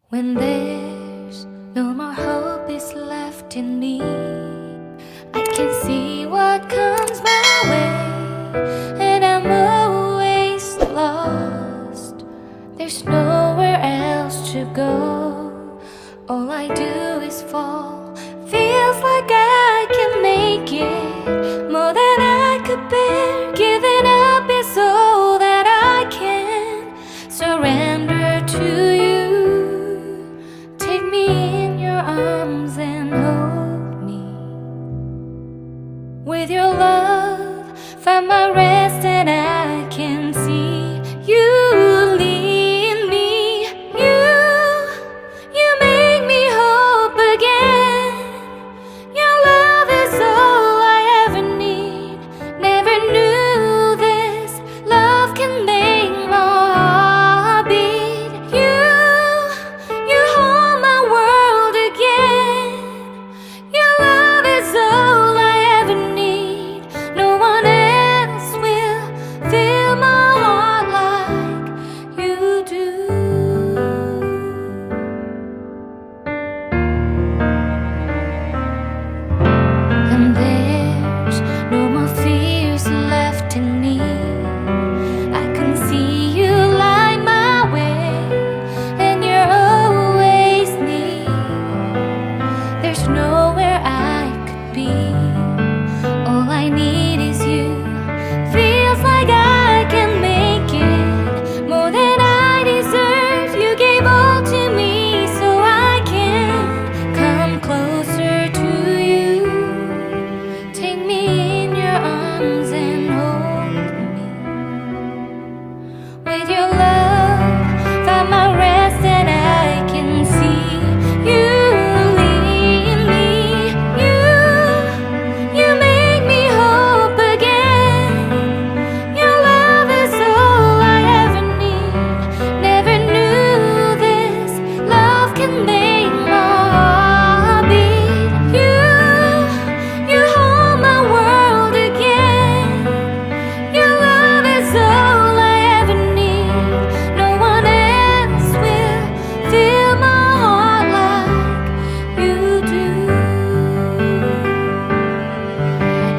When there's no more hope is left in me, I can see what comes my way, and I'm always lost. There's nowhere else to go. All I do is fall. Feels like I can make it more than I could bear. Giving up is all that I can surrender to you. Take me in your arms and hold me. With your love, find my rest, and I can see you lead me. You make me hope again. Your love is all I ever need. Never knew this love can make my heart beat. You hold my world again. Your love is all I ever need. No one else will fill my heart like you do. And there's no more fears left in me. I can see you light my way, and you're always near. There's nowhere I could be. All I need is you. Feels like I can make it more than I deserve. You gave all to me so I can come closer to you. Take me in your arms and hold me. With your love, find my rest, and I can see you lead me. You make me hope again. Your love is all I ever need. Never knew this love can make my heart beat. You hold my world again. Your love is all I ever need. No one else will fill my heart like you do.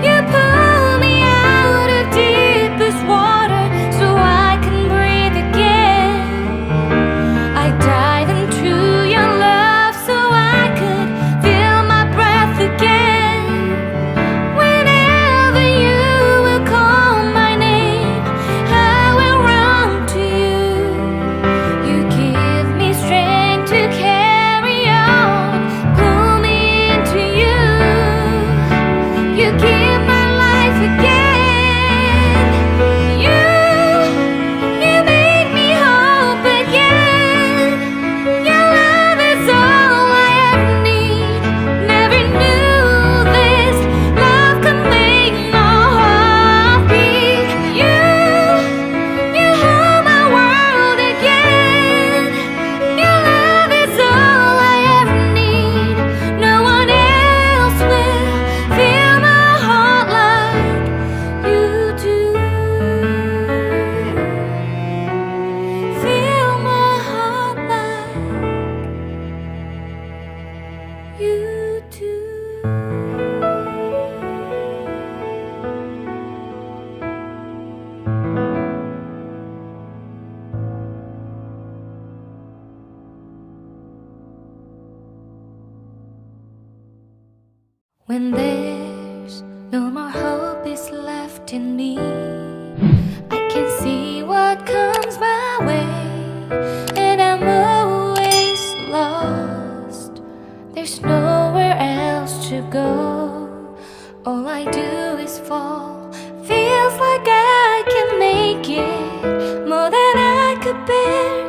You pull me out of deepest water so I can breathe again. I dive into your love so I could feel my breath again. Whenever you will call my name, I will run to you. You give me strength to carry on. Pull me into you. You give my life again. You make me hope again. Your love is all I ever need. Never knew this love could make my heart beat. You hold my world again. Your love is all I ever need. No one else will fill my heart like you do. Fill my heart like you do. When there's no more hope is left in me, I can see what comes my way, and I'm always lost. There's nowhere else to go. All I do is fall. Feels like I can make it more than I could bear.